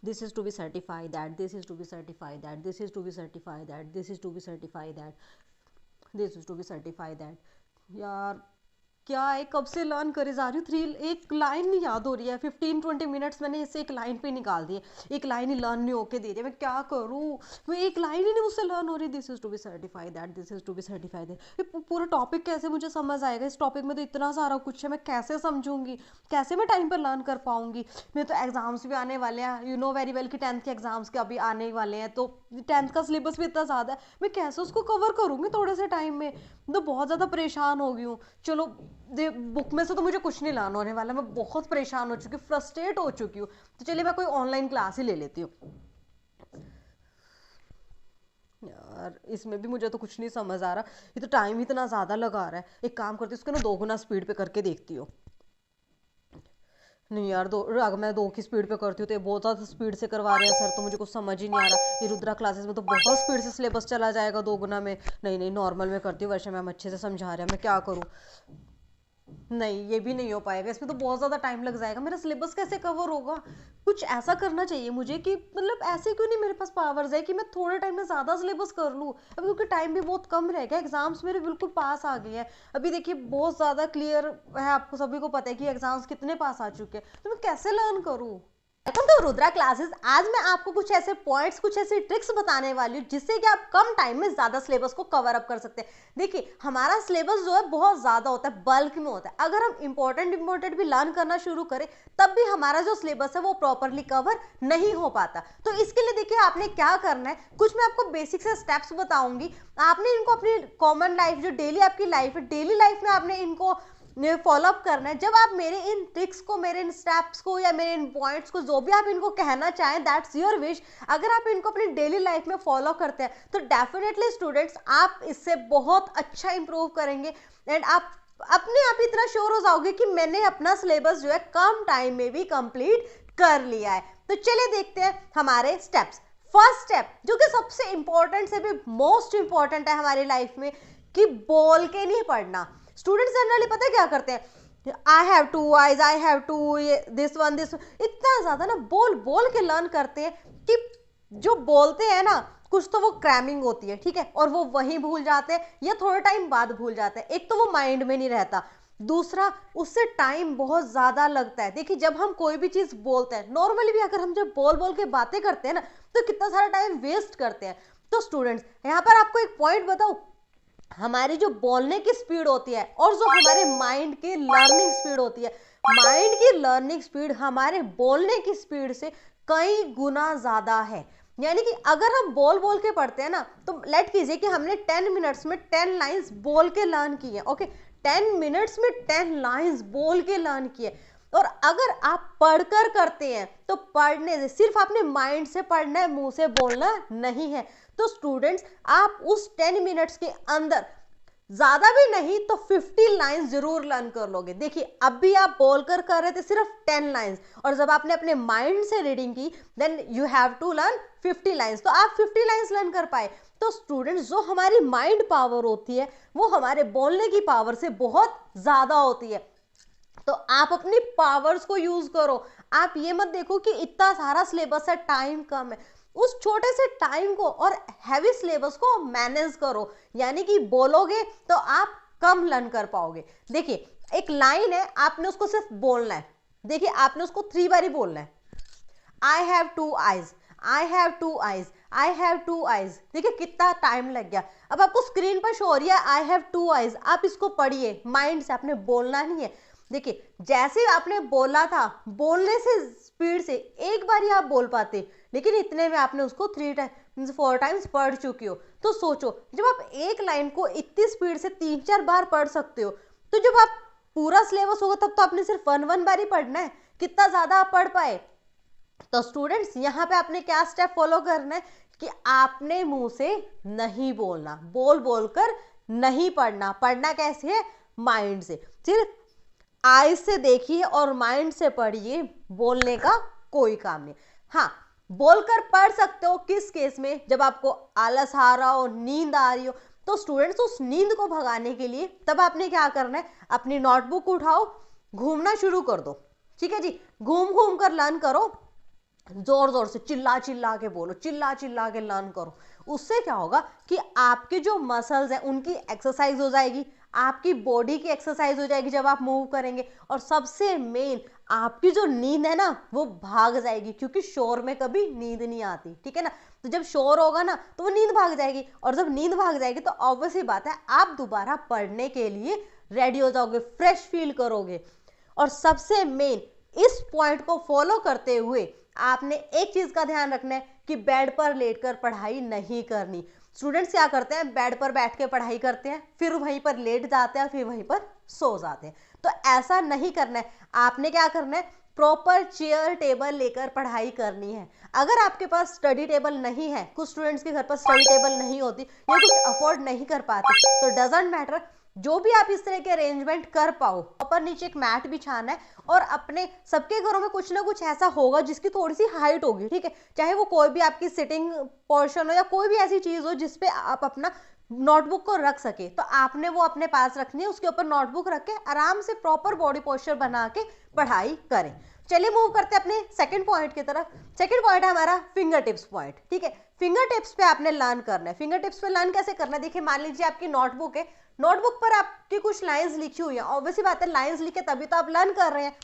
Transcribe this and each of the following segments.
this is to be certified that, this is to be certified that, this is to be certified that, this is to be certified that, this is to be certified that। यार क्या है, कब से learn करे जा रही हूँ, एक लाइन नहीं याद हो रही है, 15-20 मिनट्स मैंने इसे एक लाइन पे निकाल दी है, एक लाइन ही लर्न नहीं होके दे रही है, मैं क्या करूँ, मैं एक लाइन ही नहीं मुझसे लर्न हो रही, this is to be certified that, this is to be certified that. पूरा टॉपिक कैसे मुझे समझ आएगा, इस टॉपिक में तो इतना सारा कुछ है, मैं कैसे समझूंगी, कैसे मैं टाइम पर लर्न कर पाऊंगी। मेरे तो एग्जाम्स भी आने वाले हैं, यू नो वेरी वेल कि 10th के एग्जाम्स के अभी आने वाले हैं, तो 10th का सिलेबस भी इतना ज़्यादा है, मैं कैसे उसको कवर करूँगी थोड़े से टाइम में, तो बहुत ज़्यादा परेशान हो गई हूँ। चलो बुक में से तो मुझे कुछ नहीं लाना होने वाला, मैं बहुत परेशान हो चुकी हूँ, फ्रस्ट्रेट हो चुकी हूँ, तो चलिए मैं कोई ऑनलाइन क्लास ही ले लेती हूँ। यार इसमें भी मुझे तो कुछ नहीं समझ आ रहा, ये तो टाइम इतना ज़्यादा लगा रहा है, एक काम करती हूँ इसको ना 2 गुना स्पीड पे करके देखती हूँ। नहीं यार, अगर मैं 2 की स्पीड पे करती हूँ तो ये बहुत ज़्यादा स्पीड से करवा रहे हैं सर, तो मुझे कुछ समझ ही नहीं आ रहा, ये रुद्रा क्लासेस में तो बहुत स्पीड से सिलेबस चला जाएगा 2 गुना में। नहीं नहीं, नॉर्मल में करती हूँ, वर्षा मैम अच्छे से समझा रहे हैं, मैं क्या करूँ। नहीं, ये भी नहीं हो पाएगा, इसमें तो बहुत ज़्यादा टाइम लग जाएगा, मेरा सिलेबस कैसे कवर होगा। कुछ ऐसा करना चाहिए मुझे कि मतलब ऐसे क्यों नहीं मेरे पास पावर्स है कि मैं थोड़े टाइम में ज़्यादा सिलेबस कर लूँ, अब क्योंकि टाइम भी बहुत कम रह गया, एग्जाम्स मेरे बिल्कुल पास आ गए हैं, अभी देखिए बहुत ज़्यादा क्लियर है, आपको सभी को पता है कि एग्जाम्स कितने पास आ चुके हैं, तो मैं कैसे लर्न करूँ। Welcome to Rudra classes. आज मैं आपको कुछ ऐसे पॉइंट्स, कुछ ऐसी ट्रिक्स बताने वाली हूँ जिससे कि आप कम टाइम में ज्यादा सिलेबस को कवर अप कर सकते हैं। देखिए हमारा सिलेबस जो है बहुत ज्यादा होता है, बल्क में होता है, अगर हम इंपॉर्टेंट भी लर्न करना शुरू करें तब भी हमारा जो सिलेबस है वो प्रॉपरली कवर नहीं हो पाता। तो इसके लिए देखिए आपने क्या करना है, कुछ मैं आपको बेसिक से स्टेप्स बताऊंगी, आपने इनको अपनी कॉमन लाइफ, जो डेली आपकी लाइफ है, डेली लाइफ में आपने इनको फॉलोअप करना है। जब आप मेरे इन ट्रिक्स को, मेरे इन स्टेप्स को या मेरे इन पॉइंट्स को, जो भी आप इनको कहना चाहें, दैट्स योर विश, अगर आप इनको अपनी डेली लाइफ में फॉलो करते हैं तो डेफिनेटली स्टूडेंट्स आप इससे बहुत अच्छा इंप्रूव करेंगे एंड आप अपने आप इतना श्योर हो जाओगे कि मैंने अपना सिलेबस जो है कम टाइम में भी कंप्लीट कर लिया है। तो चलिए देखते हैं हमारे स्टेप्स। फर्स्ट स्टेप जो कि सबसे इंपॉर्टेंट से भी मोस्ट इंपॉर्टेंट है हमारी लाइफ में, कि बोल के नहीं पढ़ना। स्टूडेंट्स जनरली पता है क्या करते हैं, I have two eyes, I have two this one, इतना ज्यादा ना बोल बोल के लर्न करते हैं कि जो बोलते हैं ना कुछ तो वो क्रैमिंग होती है, ठीक है, और वो वहीं भूल जाते हैं या थोड़े टाइम बाद भूल जाते हैं। एक तो वो माइंड में नहीं रहता, दूसरा उससे टाइम बहुत ज्यादा लगता है। देखिए जब हम कोई भी चीज बोलते हैं, नॉर्मली भी अगर हम जब बोल बोल के बातें करते हैं ना तो कितना सारा टाइम वेस्ट करते हैं। तो स्टूडेंट्स यहाँ पर आपको एक पॉइंट बताऊं, हमारी जो बोलने की स्पीड होती है और जो हमारे माइंड की लर्निंग स्पीड होती है, माइंड की लर्निंग स्पीड हमारे बोलने की स्पीड से कई गुना ज्यादा है। यानी कि अगर हम बोल बोल के पढ़ते हैं ना, तो लेट कीजिए कि हमने 10 मिनट्स में 10 लाइंस बोल के लर्न की है, ओके, 10 मिनट्स में 10 लाइंस बोल के लर्न किए, और अगर आप पढ़कर करते हैं तो पढ़ने से, सिर्फ आपने माइंड से पढ़ना है, मुंह से बोलना नहीं है। तो स्टूडेंट्स आप उस 10 मिनट्स के अंदर ज्यादा भी नहीं तो 50 लाइंस जरूर लर्न कर लोगे। देखिए अब भी आप बोलकर कर रहे थे सिर्फ 10 लाइंस, और जब आपने अपने माइंड से रीडिंग की then you have to learn 50 lines, तो आप 50 लाइंस लर्न कर पाए। तो स्टूडेंट्स जो हमारी माइंड पावर होती है वो हमारे बोलने की पावर से बहुत ज्यादा होती है, तो आप अपनी पावर्स को यूज करो। आप ये मत देखो कि इतना सारा सिलेबस है, टाइम कम है, उस छोटे से टाइम को और हैवी सिलेबस को मैनेज करो, यानी कि बोलोगे तो आप कम लर्न कर पाओगे। देखिए एक लाइन है, आपने उसको सिर्फ बोलना है, देखिए आपने उसको 3 बार ही बोलना है, I have two eyes, I have two eyes, I have two eyes. देखिए कितना टाइम लग गया। अब आपको स्क्रीन पर शो हो रही है आई हैव टू आइज, आप इसको पढ़िए माइंड से, आपने बोलना नहीं है। देखिए जैसे आपने बोला था, बोलने से स्पीड से एक बार ही आप बोल पाते, लेकिन इतने में आपने उसको 4 टाइम्स पढ़ चुकी हो। तो सोचो जब आप एक लाइन को इतनी स्पीड से 3-4 बार पढ़ सकते हो, तो जब आप पूरा सिलेबस होगा तब तो आपने सिर्फ 1 बार ही पढ़ना है, कितना ज्यादा आप पढ़ पाए। तो स्टूडेंट्स यहाँ पे आपने क्या स्टेप फॉलो करना है कि आपने मुंह से नहीं बोलना, बोल बोलकर नहीं पढ़ना। पढ़ना कैसे है, माइंड से, सिर्फ आईज से देखिए और माइंड से पढ़िए, बोलने का कोई काम नहीं। हाँ बोलकर पढ़ सकते हो किस केस में, जब आपको आलस आ रहा हो, नींद आ रही हो। तो स्टूडेंट्स उस नींद को भगाने के लिए तब आपने क्या करना है, अपनी नोटबुक उठाओ, घूमना शुरू कर दो, ठीक है जी, घूम घूम कर लर्न करो। जोर जोर से चिल्ला चिल्ला के बोलो, चिल्ला चिल्ला के लर्न करो। उससे क्या होगा कि आपके जो मसल्स हैं उनकी एक्सरसाइज हो जाएगी, आपकी बॉडी की एक्सरसाइज हो जाएगी जब आप मूव करेंगे, और सबसे मेन आपकी जो नींद है ना वो भाग जाएगी, क्योंकि शोर में कभी नींद नहीं आती, ठीक है ना। तो जब शोर होगा ना तो वो नींद भाग जाएगी, और जब नींद भाग जाएगी तो ऑब्वियस ही बात है आप दोबारा पढ़ने के लिए रेडी हो जाओगे, फ्रेश फील करोगे। और सबसे मेन इस पॉइंट को फॉलो करते हुए आपने एक चीज का ध्यान रखना है कि बेड पर लेटकर पढ़ाई नहीं करनी। स्टूडेंट्स क्या करते हैं, बेड पर बैठ के पढ़ाई करते हैं, फिर वहीं पर लेट जाते हैं, फिर वहीं पर सो जाते हैं। तो ऐसा नहीं करना है, आपने क्या करना है, प्रॉपर चेयर टेबल लेकर पढ़ाई करनी है। अगर आपके पास स्टडी टेबल नहीं है, कुछ स्टूडेंट्स के घर पर स्टडी टेबल नहीं होती या कुछ अफोर्ड नहीं कर पाते, तो डजंट मैटर, जो भी आप इस तरह के अरेंजमेंट कर पाओ, ऊपर नीचे एक मैट बिछाना है, और अपने सबके घरों में कुछ ना कुछ ऐसा होगा जिसकी थोड़ी सी हाइट होगी, ठीक है, चाहे वो कोई भी आपकी सिटिंग पोर्शन हो या कोई भी ऐसी चीज हो जिसपे आप अपना नोटबुक को रख सके, तो आपने वो अपने पास रखनी है, उसके ऊपर नोटबुक रख के आराम से प्रॉपर बॉडी पोस्चर बना के पढ़ाई करें। चलिए मूव करते हैं अपने सेकंड पॉइंट की तरफ। सेकंड पॉइंट है हमारा फिंगर टिप्स पॉइंट, ठीक है। फिंगर टिप्स पे आपने लर्न करना है। फिंगर टिप्स पे लर्न कैसे करना है, देखिए मान लीजिए आपकी नोटबुक है, नोटबुक पर आपकी कुछ लाइंस लिखी हुई है, ऑब्वियसली बात है लाइंस लिखे तभी तो आप लर्न कर रहे हैं।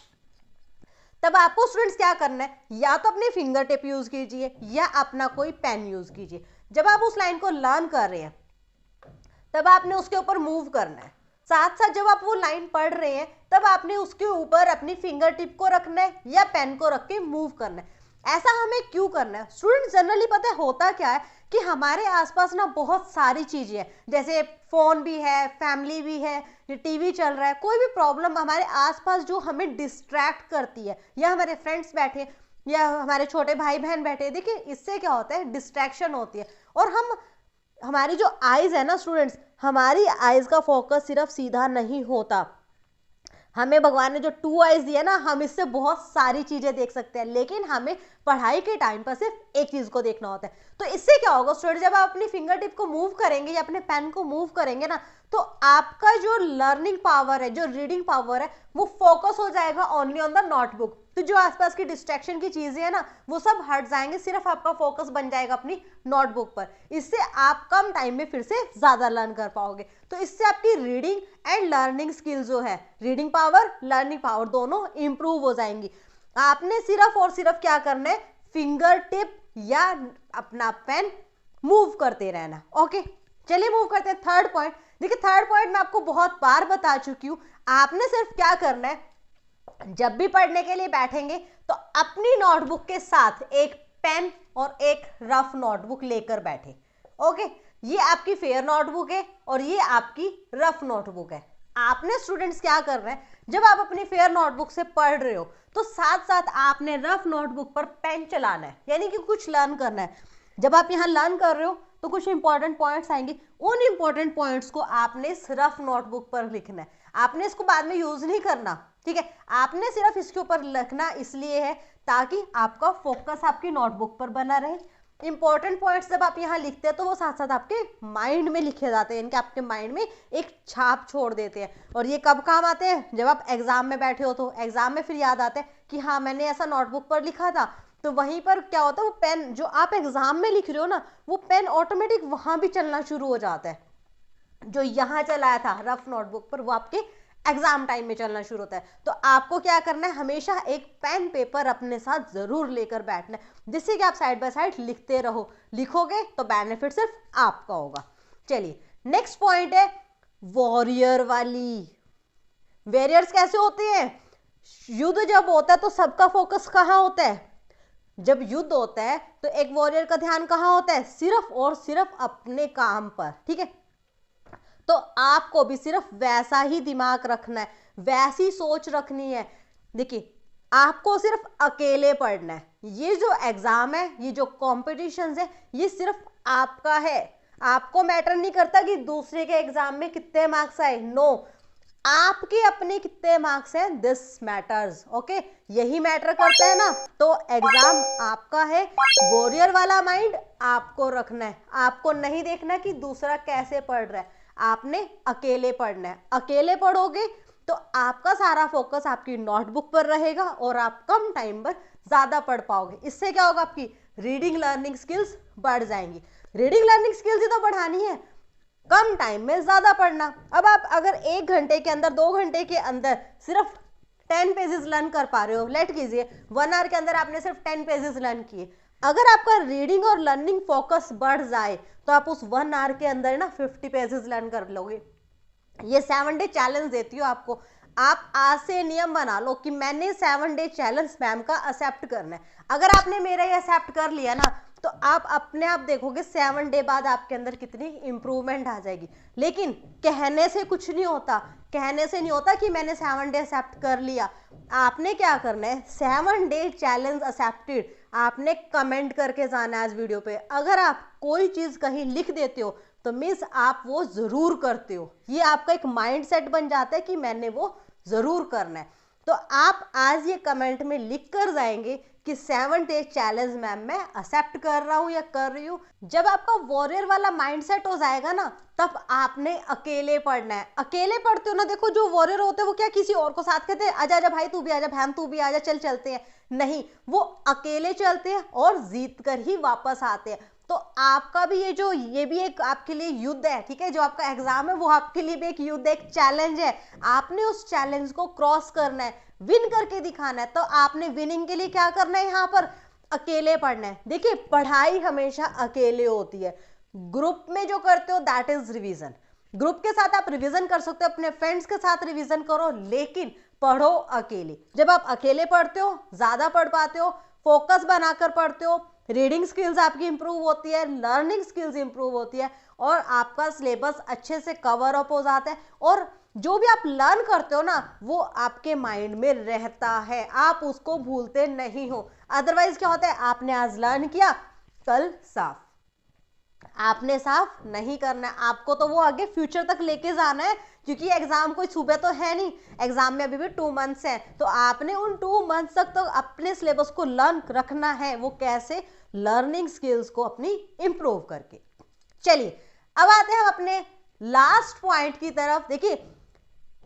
तब आपको स्टूडेंट्स क्या करना है, या तो अपनी फिंगर टिप यूज कीजिए या अपना कोई पेन यूज कीजिए। जब आप उस लाइन को लर्न कर रहे हैं तब आपने उसके ऊपर मूव करना है, साथ साथ जब आप वो लाइन पढ़ रहे हैं तब आपने उसके ऊपर अपनी फिंगर टिप को रखना है या पेन को रख के मूव करना है। ऐसा हमें क्यों करना है, स्टूडेंट जनरली पता है होता क्या है कि हमारे आसपास ना बहुत सारी चीजें हैं, जैसे फोन भी है, फैमिली भी है, टीवी चल रहा है, कोई भी प्रॉब्लम हमारे आसपास जो हमें डिस्ट्रैक्ट करती है, या हमारे फ्रेंड्स बैठे या हमारे छोटे भाई बहन बैठे, देखिए इससे क्या होता है, डिस्ट्रैक्शन होती है। और हमारी जो आईज है ना स्टूडेंट्स, हमारी आईज का फोकस सिर्फ सीधा नहीं होता, हमें भगवान ने जो 2 आईज दिया ना, हम इससे बहुत सारी चीजें देख सकते हैं, लेकिन हमें पढ़ाई के टाइम पर सिर्फ एक चीज को देखना होता है। तो इससे क्या होगा स्टूडेंट, जब आप अपनी फिंगर टिप को मूव करेंगे या अपने पेन को मूव करेंगे ना, तो आपका जो लर्निंग पावर है, जो रीडिंग पावर है, वो फोकस हो जाएगा ओनली ऑन द नोटबुक। तो जो आसपास की डिस्ट्रैक्शन की चीजें है ना वो सब हट जाएंगे, सिर्फ आपका फोकस बन जाएगा अपनी नोटबुक पर। इससे आप कम टाइम में फिर से ज्यादा लर्न कर पाओगे। तो इससे आपकी रीडिंग एंड लर्निंग स्किल जो है, रीडिंग पावर, लर्निंग पावर दोनों इंप्रूव हो जाएंगी। आपने सिर्फ और सिर्फ क्या करना है, फिंगर टिप या अपना पेन मूव करते रहना। ओके, चलिए मूव करते हैं थर्ड पॉइंट। देखिए थर्ड पॉइंट मैं आपको बहुत बार बता चुकी हूं, आपने सिर्फ क्या करना है, जब भी पढ़ने के लिए बैठेंगे तो अपनी नोटबुक के साथ एक पेन और एक रफ नोटबुक लेकर बैठे। ओके, ये आपकी फेयर नोटबुक है और ये आपकी रफ नोटबुक है। आपने स्टूडेंट्स क्या कर रहे हैं, जब आप अपनी फेयर नोटबुक से पढ़ रहे हो तो साथ साथ आपने रफ नोटबुक पर पेन चलाना है, यानी कि कुछ लर्न करना है। जब आप यहाँ लर्न कर रहे हो तो कुछ इंपॉर्टेंट पॉइंट्स आएंगे, उन इंपॉर्टेंट पॉइंट्स को आपने इस रफ नोटबुक पर लिखना है। आपने इसको बाद में यूज नहीं करना, ठीक है, आपने सिर्फ इसके ऊपर लिखना इसलिए है ताकि आपका फोकस आपकी नोटबुक पर बना रहे। इंपॉर्टेंट पॉइंट्स जब आप यहाँ लिखते हैं तो वो साथ साथ आपके माइंड में लिखे जाते हैं, इनके आपके माइंड में एक छाप छोड़ देते हैं। और ये कब काम आते हैं, जब आप एग्जाम में बैठे हो, तो एग्जाम में फिर याद आता है कि हाँ मैंने ऐसा नोटबुक पर लिखा था। तो वहीं पर क्या होता है, वो पेन जो आप एग्जाम में लिख रहे हो ना, वो पेन ऑटोमेटिक वहां भी चलना शुरू हो जाता है। जो यहाँ चलाया था रफ नोटबुक पर वो आपके एग्जाम टाइम में चलना शुरू होता है। तो आपको क्या करना है, हमेशा एक पेन पेपर अपने साथ जरूर लेकर बैठना है, जिससे कि आप साइड बाय साइड लिखते रहो। लिखोगे तो बेनिफिट सिर्फ आपका होगा। चलिए नेक्स्ट पॉइंट है वॉरियर वाली। वॉरियर्स कैसे होते हैं, युद्ध जब होता है तो सबका फोकस कहाँ होता है, जब युद्ध होता है तो एक वॉरियर का ध्यान कहाँ होता है, सिर्फ और सिर्फ अपने काम पर, ठीक है। तो आपको भी सिर्फ वैसा ही दिमाग रखना है, वैसी सोच रखनी है। देखिए आपको सिर्फ अकेले पढ़ना है, ये जो एग्जाम है, ये जो कॉम्पिटिशन्स है, ये सिर्फ आपका है। आपको मैटर नहीं करता कि दूसरे के एग्जाम में कितने मार्क्स आए, नो, आपके अपने कितने मार्क्स हैं, दिस मैटर्स। ओके, यही मैटर करता है ना। तो एग्जाम आपका है, वॉरियर वाला माइंड आपको रखना है। आपको नहीं देखना कि दूसरा कैसे पढ़ रहा है, आपने अकेले पढ़ना है। अकेले पढ़ोगे तो आपका सारा फोकस आपकी नोटबुक पर रहेगा और आप कम टाइम पर ज्यादा पढ़ पाओगे। इससे क्या होगा, आपकी रीडिंग लर्निंग स्किल्स बढ़ जाएंगी। रीडिंग लर्निंग स्किल्स ही तो बढ़ानी है, कम टाइम में ज्यादा पढ़ना। अब आप अगर 1 घंटे के अंदर, 2 घंटे के अंदर सिर्फ 10 पेजेस लर्न कर पा रहे हो, लेट कीजिए 1 आवर के अंदर आपने सिर्फ 10 पेजेस लर्न किए, अगर आपका रीडिंग और लर्निंग फोकस बढ़ जाए तो आप उस 1 आवर के अंदर ना 50 पेजेस लर्न कर लोगे। ये 7 डे चैलेंज देती हो आपको। आप आज से नियम बना लो कि मैंने 7 डे चैलेंज मैम का एक्सेप्ट करना है। अगर आपने मेरा ये एक्सेप्ट कर लिया ना, तो आप अपने आप देखोगे 7 डे बाद आपके अंदर कितनी इंप्रूवमेंट आ जाएगी। लेकिन कहने से कुछ नहीं होता, कहने से नहीं होता कि मैंने 7 डे एक्सेप्ट कर लिया। आपने क्या करना है, 7 डे चैलेंज एक्सेप्टेड आपने कमेंट करके जाना है आज वीडियो पे। अगर आप कोई चीज कहीं लिख देते हो तो मीन्स आप वो जरूर करते हो, ये आपका एक माइंड सेट बन जाता है कि मैंने वो जरूर करना है। तो आप आज ये कमेंट में लिख कर जाएंगे कि 7 डे चैलेंज मैम मैं एक्सेप्ट कर रहा हूं या कर रही हूं। जब आपका वॉरियर वाला माइंडसेट हो जाएगा ना, तब आपने अकेले पढ़ना है। अकेले पढ़ते हो ना, देखो जो वॉरियर होते हैं वो क्या किसी और को साथ कहते हैं, आजा आजा भाई तू भी आजा, बहन तू भी आजा, चल चलते हैं। नहीं, वो अकेले चलते हैं और जीत कर ही वापस आते हैं। तो आपका भी ये भी एक आपके लिए युद्ध है, ठीक है। जो आपका एग्जाम है वो आपके लिए भी एक युद्ध, एक चैलेंज है। आपने उस चैलेंज को क्रॉस करना है, विन करके दिखाना है। तो आपने विनिंग के लिए क्या करना है, यहाँ पर अकेले पढ़ना है। देखिए पढ़ाई हमेशा अकेले होती है, ग्रुप में जो करते हो दैट इज रिवीजन। ग्रुप के साथ आप रिवीजन कर सकते हो, अपने फ्रेंड्स के साथ रिवीजन करो, लेकिन पढ़ो अकेले। जब आप अकेले पढ़ते हो ज्यादा पढ़ पाते हो, फोकस बनाकर पढ़ते हो, रीडिंग स्किल्स आपकी इंप्रूव होती है, लर्निंग स्किल्स इंप्रूव होती है और आपका सिलेबस अच्छे से कवर अप हो जाता है। और जो भी आप लर्न करते हो ना, वो आपके माइंड में रहता है, आप उसको भूलते नहीं हो। अदरवाइज क्या होता है, आपने आज लर्न किया, कल साफ, आपने साफ नहीं करना है। आपको तो वो आगे फ्यूचर तक लेके जाना है, क्योंकि एग्जाम कोई सुबह तो है नहीं, एग्जाम में अभी भी 2 मंथ्स है। तो आपने उन 2 मंथ्स तक तो अपने सिलेबस को लर्न रखना है। वो कैसे, लर्निंग स्किल्स को अपनी इंप्रूव करके। चलिए अब आते हैं हम अपने लास्ट पॉइंट की तरफ। देखिए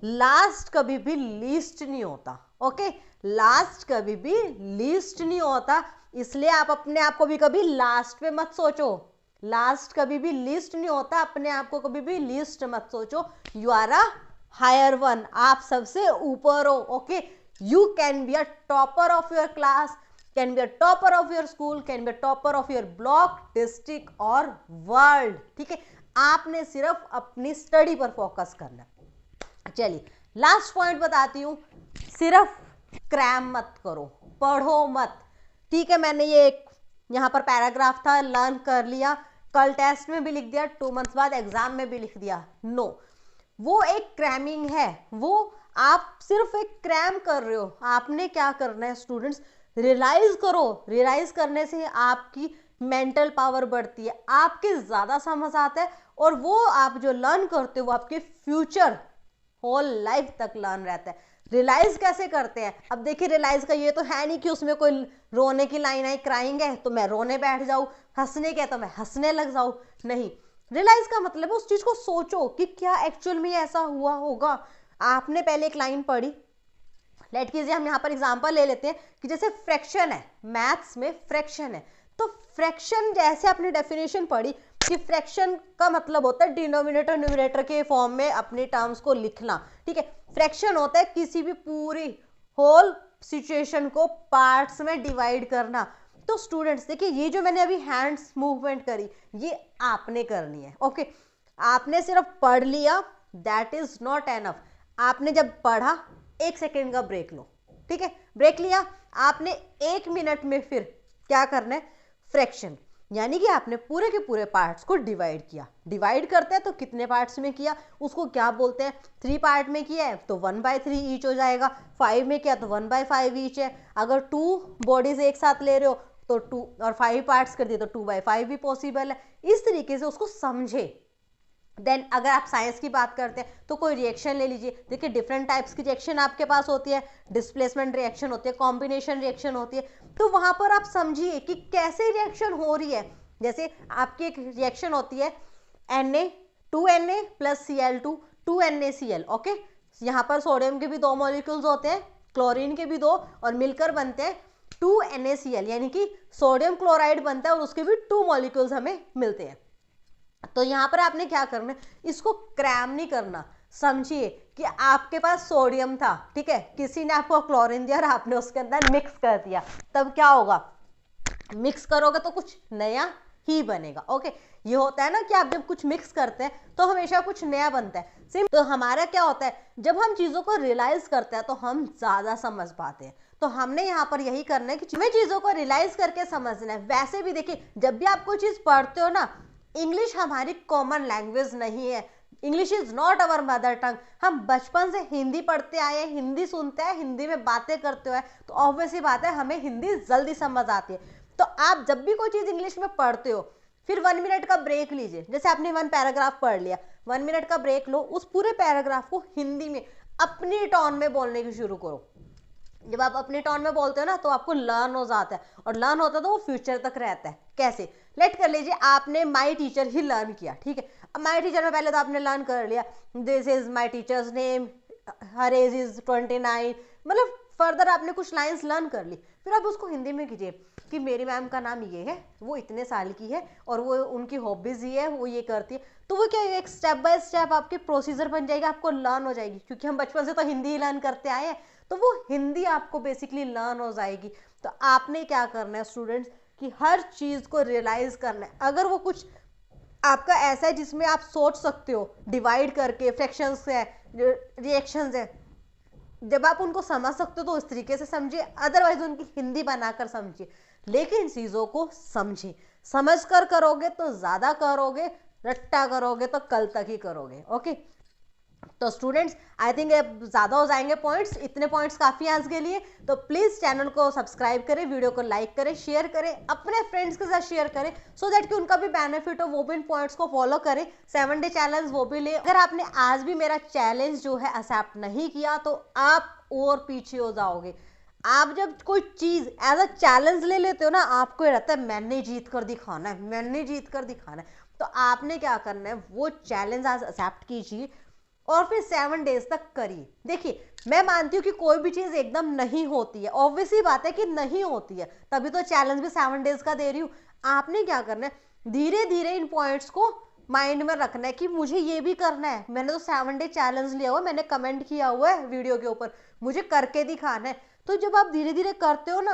लास्ट कभी भी लीस्ट नहीं होता, ओके, लास्ट कभी भी लीस्ट नहीं होता, इसलिए आप अपने आप को भी कभी लास्ट पे मत सोचो। लास्ट कभी भी लिस्ट नहीं होता, अपने आप को कभी भी लिस्ट मत सोचो। You are a higher one, आप सबसे ऊपर हो, okay. You can be a topper of your class, can be a topper of your school, can be a topper of your block, district और वर्ल्ड, ठीक है। आपने सिर्फ अपनी स्टडी पर फोकस करना है। चलिए लास्ट पॉइंट बताती हूं, सिर्फ क्रैम मत करो, पढ़ो मत, ठीक है। मैंने ये एक यहाँ पर पैराग्राफ था, लर्न कर लिया, कल टेस्ट में भी लिख दिया, 2 मंथ्स बाद एग्जाम में भी लिख दिया, नो, वो एक क्रैमिंग है, वो आप सिर्फ एक क्रैम कर रहे हो। आपने क्या करना है स्टूडेंट्स, रियलाइज करो, रियलाइज करने से आपकी मेंटल पावर बढ़ती है, आपके ज्यादा समझ आता है, और वो आप जो लर्न करते हो वो आपके फ्यूचर होल लाइफ तक लर्न रहता है। रियलाइज कैसे करते हैं, अब देखिए रियलाइज का ये तो है नहीं कि उसमें कोई रोने की लाइन आई, क्राइंग है तो मैं रोने बैठ जाऊं, हंसने के तो मैं हंसने लग जाऊं, नहीं। रियलाइज का मतलब है उस चीज को सोचो कि क्या एक्चुअल में ऐसा हुआ होगा। आपने पहले एक लाइन पढ़ी, लेट कीजिए हम यहाँ पर एग्जांपल ले लेते हैं कि जैसे फ्रैक्शन है, मैथ्स में फ्रैक्शन है, तो फ्रैक्शन जैसे आपने डेफिनेशन पढ़ी कि फ्रैक्शन का मतलब होता है डिनोमिनेटर न्यूमरेटर के फॉर्म में अपने टर्म्स को लिखना, ठीक है। फ्रैक्शन होता है किसी भी पूरी होल सिचुएशन को पार्ट्स में डिवाइड करना। तो स्टूडेंट्स देखिए ये जो मैंने अभी हैंड्स मूवमेंट करी, ये आपने करनी है, ओके। आपने सिर्फ पढ़ लिया, दैट इज नॉट एनफ। आपने जब पढ़ा 1 सेकेंड का ब्रेक लो, ठीक है, ब्रेक लिया, आपने 1 मिनट में फिर क्या करना है, फ्रैक्शन, यानी कि आपने पूरे के पूरे पार्ट्स को डिवाइड किया। डिवाइड करते हैं तो कितने पार्ट्स में किया, उसको क्या बोलते हैं, 3 पार्ट में किया है तो 1/3 ईच हो जाएगा, 5 में किया तो 1/5 ईच है। अगर 2 बॉडीज एक साथ ले रहे हो तो 2 और 5 पार्ट्स कर दिए तो 2/5 भी पॉसिबल है। इस तरीके से उसको समझे। देन अगर आप साइंस की बात करते हैं तो कोई रिएक्शन ले लीजिए, देखिए डिफरेंट टाइप्स की रिएक्शन आपके पास होती है, डिस्प्लेसमेंट रिएक्शन होती है, कॉम्बिनेशन रिएक्शन होती है, तो वहां पर आप समझिए कि कैसे रिएक्शन हो रही है। जैसे आपकी एक रिएक्शन होती है Na2Na + Cl2 2NaCl, ओके। यहाँ पर सोडियम के भी 2 मॉलिक्यूल्स होते हैं, क्लोरीन के भी 2, और मिलकर बनते हैं 2NaCl यानी कि सोडियम क्लोराइड बनता है और उसके भी 2 मॉलिक्यूल्स हमें मिलते हैं। तो यहाँ पर आपने क्या करना है, इसको क्रैम नहीं करना। समझिए कि आपके पास सोडियम था, ठीक है, किसी ने आपको क्लोरीन दिया और आपने उसके अंदर मिक्स कर दिया, तब क्या होगा, मिक्स करोगे तो कुछ नया ही बनेगा। ओके, ये होता है ना कि आप जब कुछ मिक्स करते हैं तो हमेशा कुछ नया बनता है। सिर्फ तो हमारा क्या होता है, जब हम चीजों को रियलाइज करते हैं तो हम ज्यादा समझ पाते हैं। तो हमने यहाँ पर यही करना है कि हमें चीजों को रियलाइज करके समझना है। वैसे भी देखिए, जब भी आप कोई चीज पढ़ते हो ना, इंग्लिश हमारी कॉमन लैंग्वेज नहीं है, English is not our mother tongue. हम बचपन से हिंदी पढ़ते आए हैं, हिंदी सुनते हैं, हिंदी में बातें करते हुए, तो ऑब्वियसली बात है हमें हिंदी जल्दी समझ आती है। तो आप जब भी कोई चीज इंग्लिश में पढ़ते हो, फिर 1 मिनट का ब्रेक लीजिए। जैसे आपने 1 पैराग्राफ पढ़ लिया, 1 मिनट का ब्रेक लो, उस पूरे पैराग्राफ को हिंदी में अपनी टोन में बोलने की शुरू करो। जब आप अपने टोन में बोलते हो ना तो आपको लर्न हो जाता है, और लर्न होता है तो वो फ्यूचर तक रहता है। कैसे, लेट कर लीजिए आपने माई टीचर ही लर्न किया, ठीक है, अब माई टीचर में पहले तो आपने लर्न कर लिया, this is my teacher's name, her age is 29, मतलब फर्दर आपने कुछ लाइंस लर्न कर ली। फिर आप उसको हिंदी में कीजिए कि मेरी मैम का नाम ये है, वो इतने साल की है और वो उनकी हॉबीज ये है, वो ये करती है। तो वो क्या, एक स्टेप बाय स्टेप आपकी प्रोसीजर बन जाएगा, आपको लर्न हो जाएगी, क्योंकि हम बचपन से तो हिंदी ही लर्न करते आए हैं, तो वो हिंदी आपको बेसिकली लर्न हो जाएगी। तो आपने क्या करना है स्टूडेंट्स, कि हर चीज को रियलाइज करना है। अगर वो कुछ आपका ऐसा है जिसमें आप सोच सकते हो डिवाइड करके, फ्रैक्शंस है, रिएक्शंस है, जब आप उनको समझ सकते हो तो उस तरीके से समझिए, अदरवाइज उनकी हिंदी बनाकर समझिए। लेकिन चीजों को समझिए, समझ कर करोगे तो ज्यादा करोगे, रट्टा करोगे तो कल तक ही करोगे। ओके, तो स्टूडेंट्स आई थिंक ज्यादा हो जाएंगे पॉइंट्स, इतने पॉइंट्स काफी आज के लिए। तो प्लीज चैनल को सब्सक्राइब करें, वीडियो को लाइक करें, शेयर करें, अपने फ्रेंड्स के साथ शेयर करें, सो दैट कि उनका भी बेनिफिट हो, वो भी इन पॉइंट्स को फॉलो करें। 7 डे चैलेंज वो भी ले। अगर आपने आज भी मेरा चैलेंज जो है एक्सेप्ट नहीं किया तो आप और पीछे हो जाओगे। आप जब कोई चीज एज अ चैलेंज ले लेते हो ना, आपको ये रहता है मैंने जीत कर दिखाना है, मैंने जीत कर दिखाना है। तो आपने क्या करना है, वो चैलेंज आज एक्सेप्ट कीजिए और फिर 7 डेज तक करिए। देखिए, मैं मानती हूँ कि कोई भी चीज एकदम नहीं होती है, ऑब्वियसली बात है कि नहीं होती है, तभी तो चैलेंज भी 7 डेज का दे रही हूँ। आपने क्या करना है, धीरे धीरे इन पॉइंट्स को माइंड में रखना है कि मुझे ये भी करना है। मैंने तो 7 डे चैलेंज लिया हुआ है, मैंने कमेंट किया हुआ है वीडियो के ऊपर, मुझे करके दिखाना है। तो जब आप धीरे धीरे करते हो ना,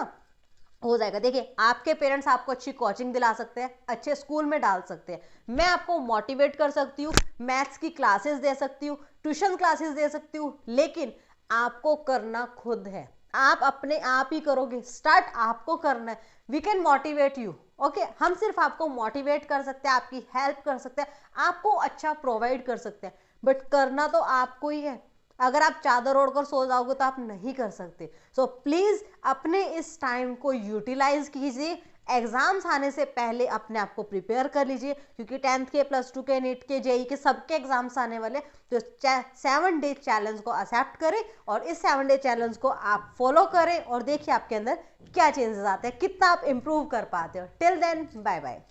हो जाएगा। देखिए, आपके पेरेंट्स आपको अच्छी कोचिंग दिला सकते हैं, अच्छे स्कूल में डाल सकते हैं, मैं आपको मोटिवेट कर सकती हूँ, मैथ्स की क्लासेस दे सकती हूँ, ट्यूशन क्लासेस दे सकती हूँ, लेकिन आपको करना खुद है। आप अपने आप ही करोगे, स्टार्ट आपको करना है। We can motivate you, okay, हम सिर्फ आपको मोटिवेट कर सकते हैं, आपकी हेल्प कर सकते हैं, आपको अच्छा प्रोवाइड कर सकते हैं, बट करना तो आपको ही है। अगर आप चादर ओढ़कर सो जाओगे तो आप नहीं कर सकते। सो प्लीज अपने इस टाइम को यूटिलाइज कीजिए, एग्जाम्स आने से पहले अपने आप को प्रिपेयर कर लीजिए, क्योंकि 10th के, +2 के, नीट के, जेई के सबके एग्जाम्स आने वाले। तो 7 डे चैलेंज को एक्सेप्ट करें और इस 7 डे चैलेंज को आप फॉलो करें और देखिए आपके अंदर क्या चेंजेस आते हैं, कितना आप इंप्रूव कर पाते हो। Till then, bye bye.